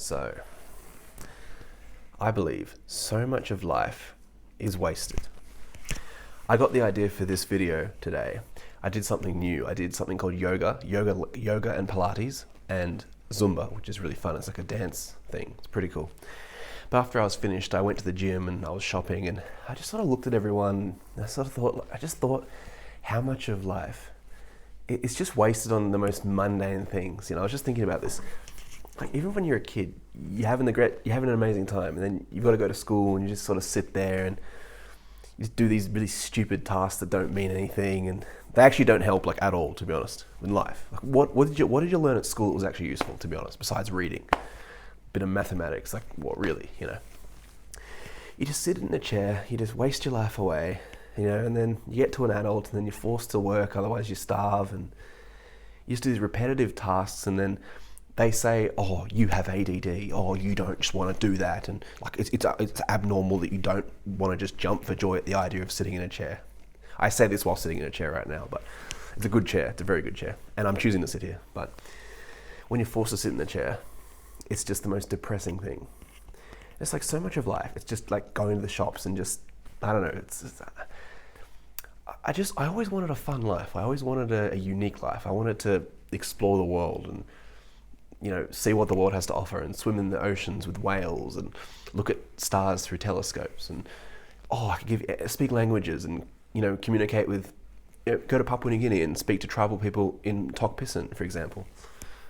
So, I believe so much of life is wasted. I got the idea for this video today. I did something new. I did something called yoga and Pilates and Zumba, which is really fun. It's like a dance thing. It's pretty cool. But after I was finished, I went to the gym and I was shopping, and I just sort of looked at everyone. And I just thought how much of life it's just wasted on the most mundane things. You know, I was just thinking about this. Like, even when you're a kid, you're having an amazing time, and then you've got to go to school and you just sort of sit there and you just do these really stupid tasks that don't mean anything, and they actually don't help like at all, to be honest, in life. Like, what did you learn at school that was actually useful, to be honest, besides reading? A bit of mathematics, like what really, you know? You just sit in a chair, you just waste your life away, you know, and then you get to an adult and then you're forced to work, otherwise you starve, and you just do these repetitive tasks, and then they say, oh, you have ADD, oh, you don't just want to do that, and like it's abnormal that you don't want to just jump for joy at the idea of sitting in a chair. I say this while sitting in a chair right now, but it's a good chair, it's a very good chair, and I'm choosing to sit here. But when you're forced to sit in the chair, it's just the most depressing thing. It's like so much of life, it's just like going to the shops and just, I don't know, I always wanted a fun life. I always wanted a unique life. I wanted to explore the world and, you know, see what the world has to offer, and swim in the oceans with whales, and look at stars through telescopes, and I could speak languages, and, you know, communicate with, you know, go to Papua New Guinea and speak to tribal people in Tok Pisin, for example,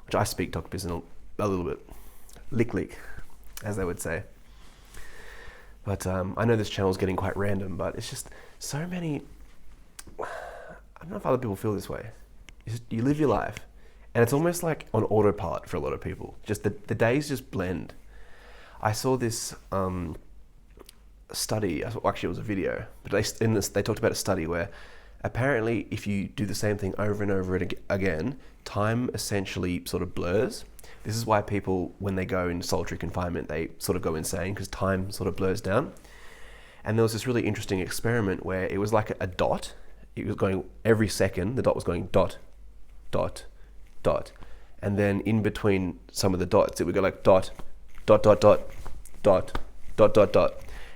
which I speak Tok Pisin a little bit, lick, as they would say. But I know this channel is getting quite random, but it's just so many. I don't know if other people feel this way. You live your life, and it's almost like on autopilot for a lot of people. Just the days just blend. I saw this study, actually it was a video, but they talked about a study where apparently if you do the same thing over and over again, time essentially sort of blurs. This is why people, when they go in solitary confinement, they sort of go insane, because time sort of blurs down. And there was this really interesting experiment where it was like a dot. It was going every second, the dot was going dot, dot, dot, and then in between some of the dots it would go like dot, dot, dot, dot, dot, dot, dot, dot.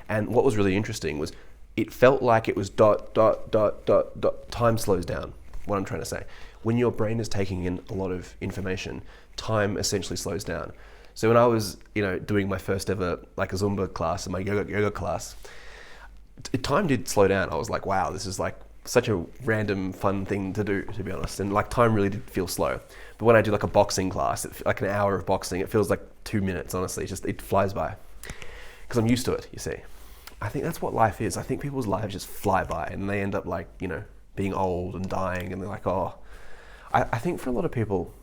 And what was really interesting was it felt like it was dot, dot, dot, dot, dot. Time slows down. What I'm trying to say, when your brain is taking in a lot of information, time essentially slows down. So when I was, you know, doing my first ever like a Zumba class and my yoga class, time did slow down. I was like, wow, this is like such a random fun thing to do, to be honest, and like time really did feel slow. But when I do like a boxing class, like an hour of boxing, it feels like 2 minutes, honestly. It flies by because I'm used to it, you see. I think that's what life is. I think people's lives just fly by and they end up like, you know, being old and dying, and they're like, oh. I think for a lot of people,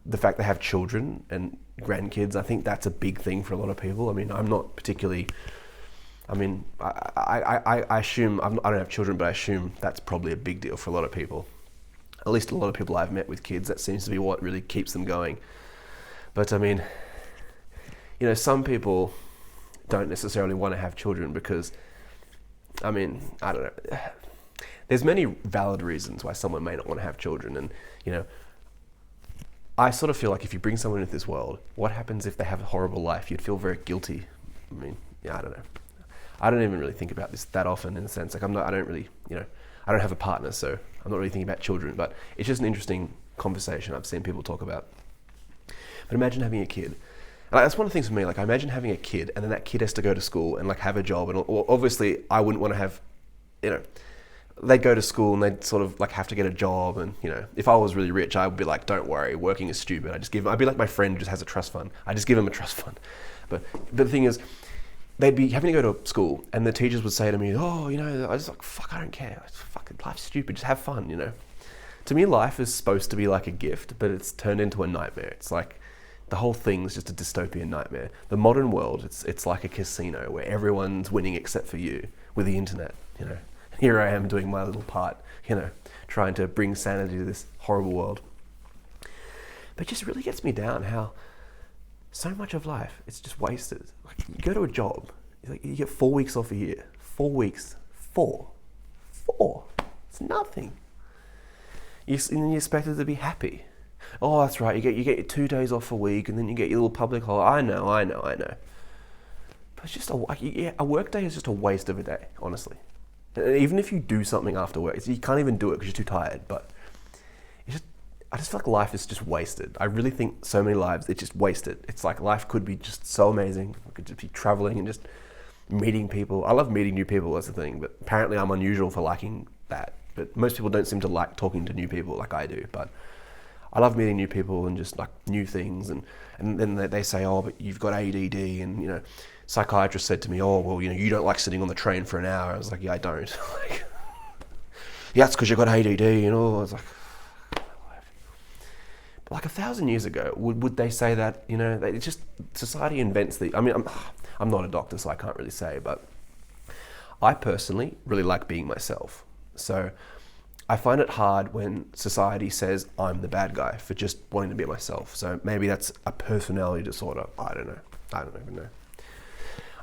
the fact they have children and grandkids, I think that's a big thing for a lot of people. I mean, I'm not particularly, I assume, I don't have children, but I assume that's probably a big deal for a lot of people. At least a lot of people I've met with kids, that seems to be what really keeps them going. But I mean, you know, some people don't necessarily want to have children because, I mean, I don't know. There's many valid reasons why someone may not want to have children. And, you know, I sort of feel like if you bring someone into this world, what happens if they have a horrible life? You'd feel very guilty. I mean, yeah, I don't know. I don't even really think about this that often, in a sense. Like I don't really, you know, I don't have a partner, so I'm not really thinking about children, but it's just an interesting conversation I've seen people talk about. But imagine having a kid. And that's one of the things for me, like I imagine having a kid and then that kid has to go to school and like have a job, and obviously I wouldn't want to have, you know, they'd go to school and they'd sort of like have to get a job, and, you know, if I was really rich, I would be like, don't worry, working is stupid. I'd be like my friend who just has a trust fund. I just give him a trust fund. But the thing is, they'd be having to go to school and the teachers would say to me, oh, you know, I was like, fuck, I don't care. Fucking life's stupid, just have fun, you know. To me, life is supposed to be like a gift, but it's turned into a nightmare. It's like the whole thing's just a dystopian nightmare. The modern world, it's like a casino where everyone's winning except for you with the internet, you know. Here I am doing my little part, you know, trying to bring sanity to this horrible world. But it just really gets me down how so much of life, it's just wasted. Like, you go to a job, you get 4 weeks off a year. 4 weeks. Four. It's nothing. And you're expected to be happy. Oh, that's right. You get your 2 days off a week, and then you get your little public holiday. I know. But it's just a work day is just a waste of a day, honestly. And even if you do something after work, you can't even do it because you're too tired. But I just feel like life is just wasted. I really think so many lives, it's just wasted. It's like life could be just so amazing. I could just be traveling and just meeting people. I love meeting new people, that's the thing. But apparently I'm unusual for liking that. But most people don't seem to like talking to new people like I do. But I love meeting new people and just like new things. And then they say, oh, but you've got ADD. And, psychiatrist said to me, oh, well, you don't like sitting on the train for an hour. I was like, yeah, I don't. Yeah, it's because you've got ADD. I was like, like 1,000 years ago, would they say that? It's just society invents the. I mean, I'm not a doctor, so I can't really say, but I personally really like being myself. So I find it hard when society says I'm the bad guy for just wanting to be myself. So maybe that's a personality disorder. I don't know. I don't even know.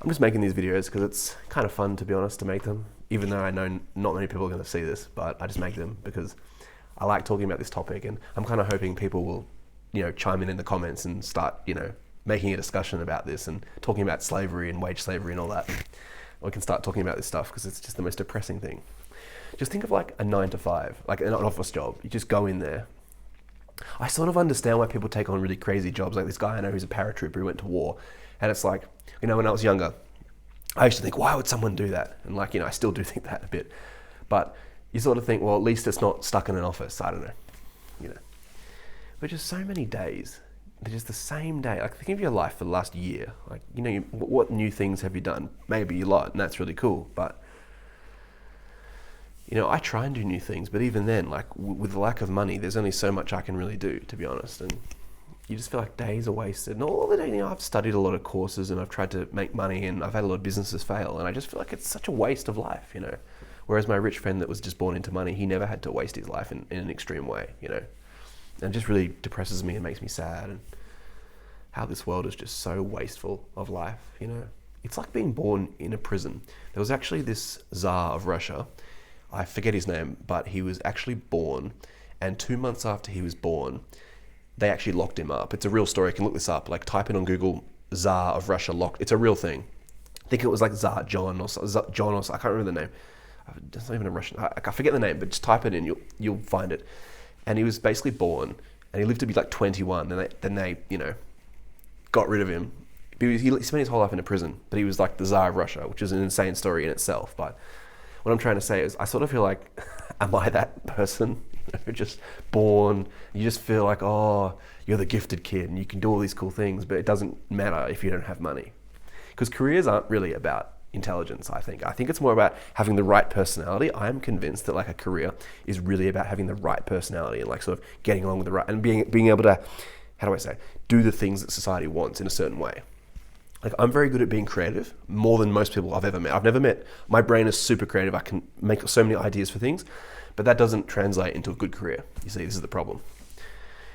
I'm just making these videos because it's kind of fun, to be honest, to make them. Even though I know not many people are going to see this, but I just make them because I like talking about this topic, and I'm kind of hoping people will, chime in the comments and start, making a discussion about this and talking about slavery and wage slavery and all that. We can start talking about this stuff because it's just the most depressing thing. Just think of like a 9 to 5, like an office job. You just go in there. I sort of understand why people take on really crazy jobs. Like this guy I know who's a paratrooper who went to war, and it's like, when I was younger, I used to think, why would someone do that? And I still do think that a bit, but you sort of think, well, at least it's not stuck in an office. I don't know, But just so many days, they're just the same day. Like think of your life for the last year. Like, what new things have you done? Maybe a lot, and that's really cool. But, I try and do new things, but even then, like with the lack of money, there's only so much I can really do, to be honest. And you just feel like days are wasted. And all the day, I've studied a lot of courses and I've tried to make money and I've had a lot of businesses fail. And I just feel like it's such a waste of life, Whereas my rich friend that was just born into money, he never had to waste his life in an extreme way, And it just really depresses me and makes me sad, and how this world is just so wasteful of life, It's like being born in a prison. There was actually this Tsar of Russia, I forget his name, but he was actually born, and 2 months after he was born, they actually locked him up. It's a real story. You can look this up. Like type in on Google, Tsar of Russia locked. It's a real thing. I think it was like Tsar John or John, or I can't remember the name. It's not even a Russian. I forget the name, but just type it in. You'll find it. And he was basically born, and he lived to be like 21. Then they got rid of him. He spent his whole life in a prison, but he was like the Tsar of Russia, which is an insane story in itself. But what I'm trying to say is, I sort of feel like, am I that person? Just born, you just feel like, oh, you're the gifted kid and you can do all these cool things, but it doesn't matter if you don't have money. Because careers aren't really about intelligence, I think. I think it's more about having the right personality. I am convinced that like a career is really about having the right personality and like sort of getting along with the right, and being able to, do the things that society wants in a certain way. Like I'm very good at being creative, more than most people I've ever met. My brain is super creative. I can make so many ideas for things, but that doesn't translate into a good career. You see, this is the problem.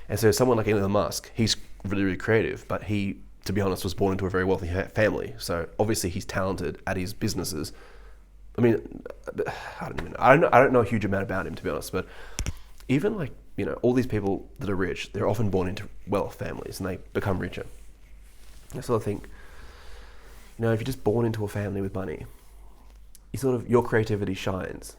And so someone like Elon Musk, he's really, really creative, but he, to be honest, was born into a very wealthy family. So obviously he's talented at his businesses. I mean, I don't know a huge amount about him, to be honest, but even like, all these people that are rich, they're often born into wealth families and they become richer. I sort of think, if you're just born into a family with money, your creativity shines.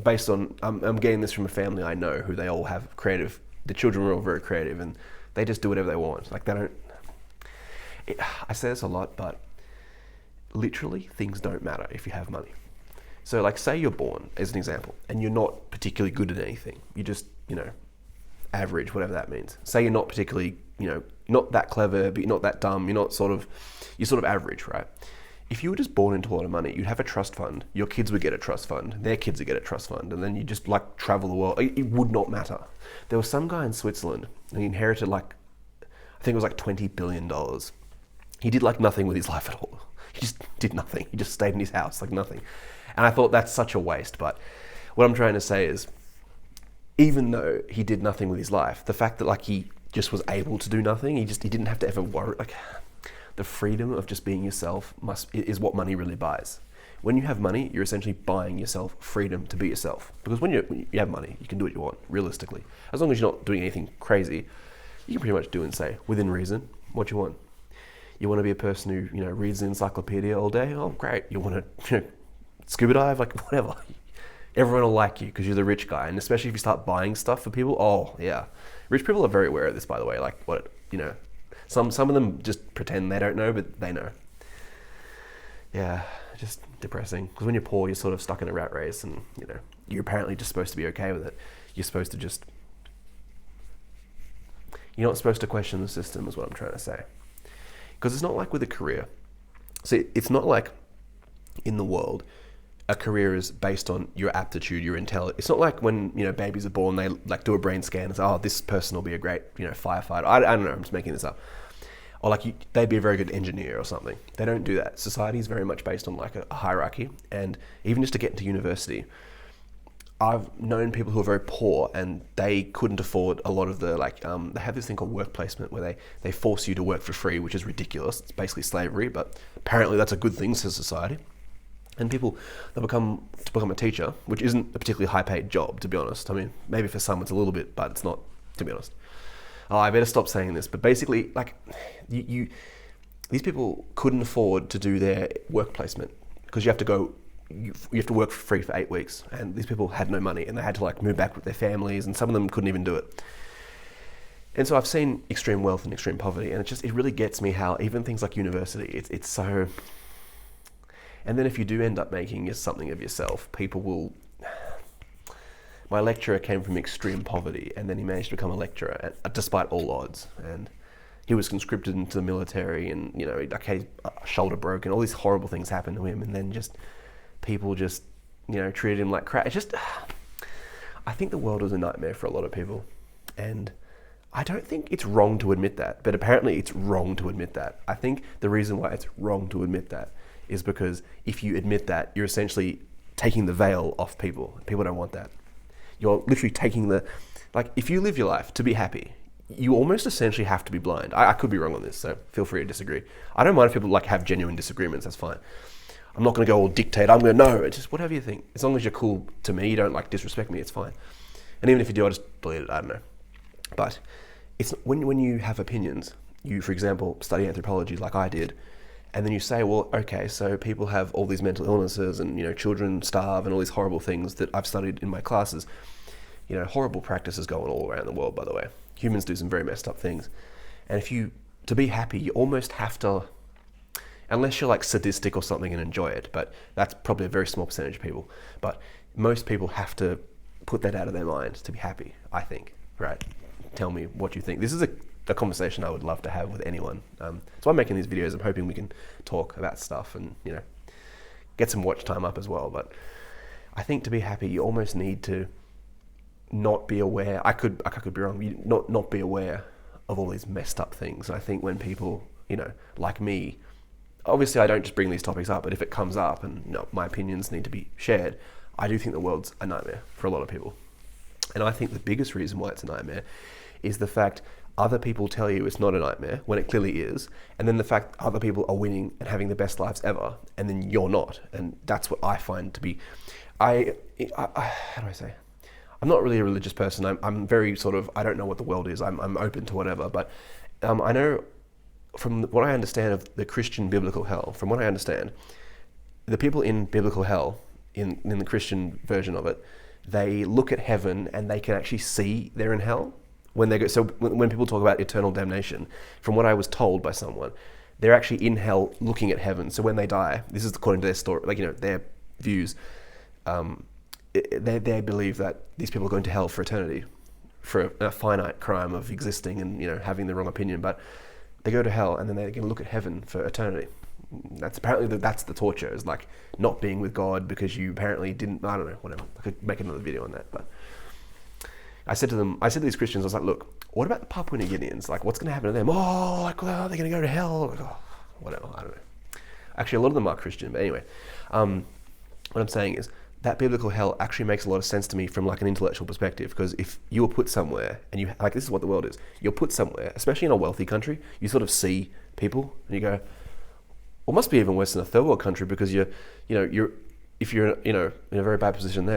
Based on, I'm getting this from a family I know who they all have creative, the children are all very creative and they just do whatever they want. Like I say this a lot, but literally things don't matter if you have money. So like say you're born, as an example, and you're not particularly good at anything. You just, average, whatever that means. Say you're not particularly, not that clever, but you're not that dumb. You're sort of average, right? If you were just born into a lot of money, you'd have a trust fund. Your kids would get a trust fund. Their kids would get a trust fund. And then you just like travel the world. It would not matter. There was some guy in Switzerland and he inherited I think it was like $20 billion. He did like nothing with his life at all. He just did nothing. He just stayed in his house, like nothing. And I thought that's such a waste. But what I'm trying to say is, even though he did nothing with his life, the fact that he just was able to do nothing, he didn't have to ever worry. The freedom of just being yourself is what money really buys. when you have money, you're essentially buying yourself freedom to be yourself. Because when you have money, you can do what you want, realistically. As long as you're not doing anything crazy, you can pretty much do and say, within reason, what you want. You want to be a person who, reads the encyclopedia all day? Oh, great. You want to, scuba dive? Like, whatever. Everyone will like you because you're the rich guy. And especially if you start buying stuff for people, oh, yeah. Rich people are very aware of this, by the way. Like, some of them just pretend they don't know, but they know. Yeah, just depressing. Because when you're poor, you're sort of stuck in a rat race and, you're apparently just supposed to be okay with it. You're supposed to just... You're not supposed to question the system, is what I'm trying to say. Because it's not like with a career. See, it's not like in the world, a career is based on your aptitude, your intelligence. It's not like when, babies are born, they like do a brain scan and say, oh, this person will be a great, firefighter. I don't know, I'm just making this up. Or they'd be a very good engineer or something. They don't do that. Society is very much based on like a hierarchy. And even just to get into university, I've known people who are very poor and they couldn't afford a lot of the, they have this thing called work placement where they force you to work for free, which is ridiculous. It's basically slavery, but apparently that's a good thing for society. And people, they become a teacher, which isn't a particularly high paid job, to be honest. I mean, maybe for some it's a little bit, but it's not, to be honest. Oh, I better stop saying this, but basically, these people couldn't afford to do their work placement because you have to work for free for 8 weeks, and these people had no money, and they had to move back with their families, and some of them couldn't even do it. And so I've seen extreme wealth and extreme poverty, and it really gets me how even things like university, it's so... And then if you do end up making something of yourself, people will... My lecturer came from extreme poverty, and then he managed to become a lecturer despite all odds, and he was conscripted into the military, and his shoulder broke, and all these horrible things happened to him, and then people treated him like crap. It's just, I think the world is a nightmare for a lot of people, and I don't think it's wrong to admit that, but apparently it's wrong to admit that. I think the reason why it's wrong to admit that is because if you admit that, you're essentially taking the veil off people. People don't want that. You're literally taking if you live your life to be happy, you almost essentially have to be blind. I could be wrong on this, so feel free to disagree. I don't mind if people have genuine disagreements, that's fine. I'm not going to go all dictate, I'm going to know, it's just whatever you think. As long as you're cool to me, you don't disrespect me, it's fine. And even if you do, I'll just delete it, I don't know. But it's when you have opinions, you, for example, study anthropology like I did, and then you say, well, okay, so people have all these mental illnesses and, children starve and all these horrible things that I've studied in my classes. Horrible practices going all around the world, by the way. Humans do some very messed up things. And to be happy, you almost have to, unless you're sadistic or something and enjoy it, but that's probably a very small percentage of people. But most people have to put that out of their mind to be happy, I think, right? Tell me what you think. This is a conversation I would love to have with anyone. So I'm making these videos. I'm hoping we can talk about stuff and, get some watch time up as well. But I think to be happy, you almost need to not be aware. I could be wrong. You not be aware of all these messed up things. And I think when people, like me, obviously I don't just bring these topics up, but if it comes up and my opinions need to be shared, I do think the world's a nightmare for a lot of people. And I think the biggest reason why it's a nightmare is the fact other people tell you it's not a nightmare when it clearly is, and then the fact other people are winning and having the best lives ever, and then you're not. And that's what I find to be, how do I say? I'm not really a religious person. I'm very I don't know what the world is. I'm open to whatever, but I know from what I understand of the Christian biblical hell, from what I understand, the people in biblical hell, in the Christian version of it, they look at heaven and they can actually see they're in hell when they go. So when people talk about eternal damnation, from what I was told by someone, they're actually in hell looking at heaven. So when they die, this is according to their story, their views, they believe that these people are going to hell for eternity, for a finite crime of existing and having the wrong opinion. But they go to hell and then they can look at heaven for eternity. That's the torture, is not being with God because you apparently didn't. I don't know, whatever. I could make another video on that, but I said to these Christians, I was like, look, what about the Papua New Guineans? What's going to happen to them? Oh, well, they're going to go to hell. Whatever, I don't know. Actually, a lot of them are Christian, but anyway, what I'm saying is that biblical hell actually makes a lot of sense to me from an intellectual perspective, because if you were put somewhere and you this is what the world is, you're put somewhere, especially in a wealthy country, you sort of see people and you go, Or must be even worse than a third world country, because if you're in a very bad position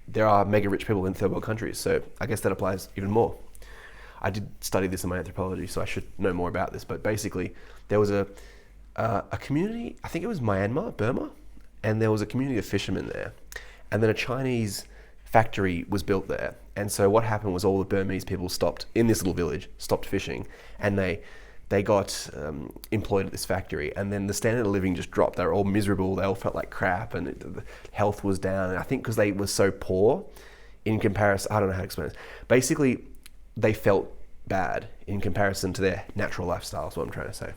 there are mega rich people in third world countries. So I guess that applies even more. I did study this in my anthropology, so I should know more about this. But basically, there was a community, I think it was Myanmar, Burma, and there was a community of fishermen there. And then a Chinese factory was built there. And so what happened was all the Burmese people stopped, in this little village, stopped fishing, and they got employed at this factory. And then the standard of living just dropped. They were all miserable. They all felt like crap, and the health was down. And I think because they were so poor in comparison, I don't know how to explain this. Basically, they felt bad in comparison to their natural lifestyle, is what I'm trying to say.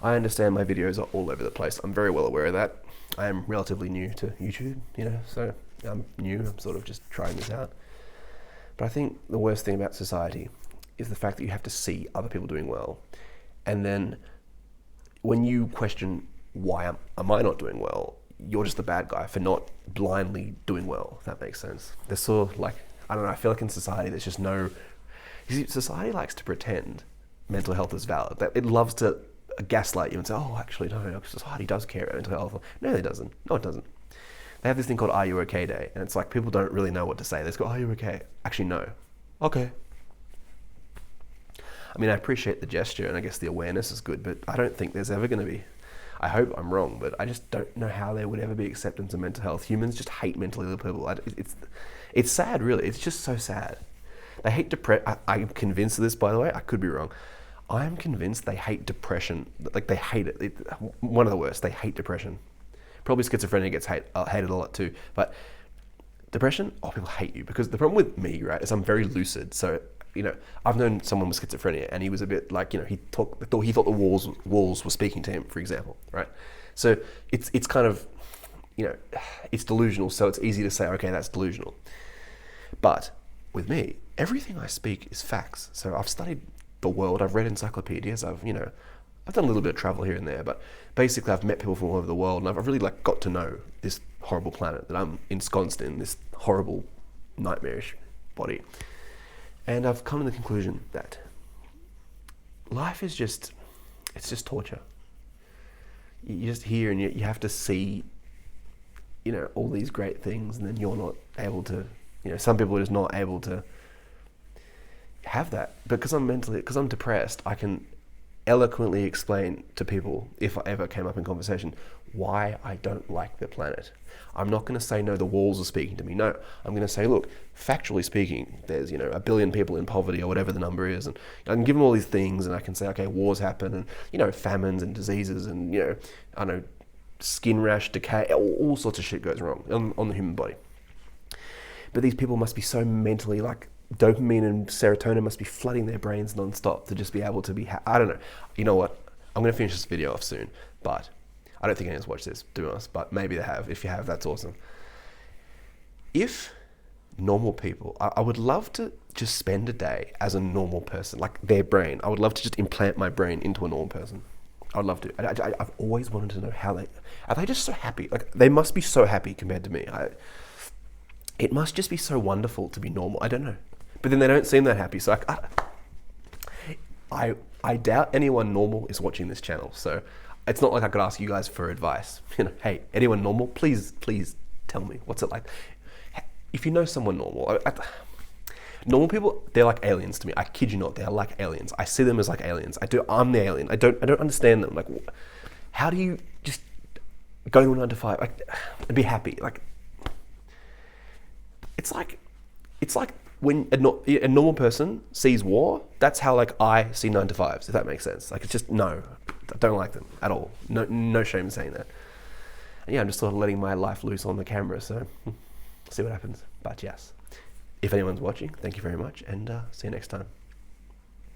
I understand my videos are all over the place. I'm very well aware of that. I am relatively new to YouTube, so I'm new. I'm sort of just trying this out. But I think the worst thing about society is the fact that you have to see other people doing well. And then when you question, why am I not doing well? You're just the bad guy for not blindly doing well, if that makes sense. There's sort of like, I don't know, I feel like in society there's just no... You see, society likes to pretend mental health is valid. It loves to gaslight you and say, oh, actually, no, society does care about mental health. No, it doesn't. No, it doesn't. They have this thing called Are You Okay Day, and it's like people don't really know what to say. They just go, are you okay? Actually, no. Okay. I mean, I appreciate the gesture, and I guess the awareness is good, but I don't think there's ever going to be. I hope I'm wrong, but I just don't know how there would ever be acceptance of mental health. Humans just hate mentally ill people. It's sad, really. It's just so sad. They hate depression. I'm convinced of this, by the way. I could be wrong. I'm convinced they hate depression. Like, they hate it. One of the worst. They hate depression. Probably schizophrenia gets hated a lot too. But depression, people hate you. Because the problem with me, right, is I'm very lucid. So, I've known someone with schizophrenia, and he was a bit like, he thought the walls were speaking to him, for example, right? So it's kind of, it's delusional. So it's easy to say, okay, that's delusional. But with me, everything I speak is facts. So I've studied the world, I've read encyclopedias, I've done a little bit of travel here and there, but basically I've met people from all over the world, and I've really got to know this horrible planet that I'm ensconced in, this horrible, nightmarish body. And I've come to the conclusion that life is just torture. You're just here, and you have to see, all these great things, and then you're not able to, some people are just not able to have that. Because I'm depressed, I can eloquently explain to people, if I ever came up in conversation, why I don't like the planet. I'm not going to say, no, the walls are speaking to me. No, I'm going to say, look, factually speaking, there's, 1 billion people in poverty, or whatever the number is. And I can give them all these things, and I can say, okay, wars happen, and, famines and diseases, and, I know, skin rash, decay, all sorts of shit goes wrong on the human body. But these people must be so mentally, dopamine and serotonin must be flooding their brains non-stop to just be able to be, I don't know. You know what? I'm going to finish this video off soon, but I don't think anyone's watched this, to be honest, but maybe they have. If you have, that's awesome. If normal people, I would love to just spend a day as a normal person, like their brain. I would love to just implant my brain into a normal person. I would love to. I've always wanted to know are they just so happy? Like, they must be so happy compared to me. It must just be so wonderful to be normal. I don't know. But then they don't seem that happy. So I doubt anyone normal is watching this channel. So it's not like I could ask you guys for advice. Hey, anyone normal, please tell me, what's it like? If you know someone normal, normal people, they're like aliens to me. I kid you not, they're like aliens. I see them as like aliens. I'm the alien. I don't understand them. Like, how do you just go to a 9 to 5 and be happy? Like, it's like when a normal person sees war, that's how I see 9 to 5s, if that makes sense. It's just, no, I don't like them at all. No shame in saying that. And yeah, I'm just sort of letting my life loose on the camera, so see what happens. But yes, if anyone's watching, thank you very much, and see you next time.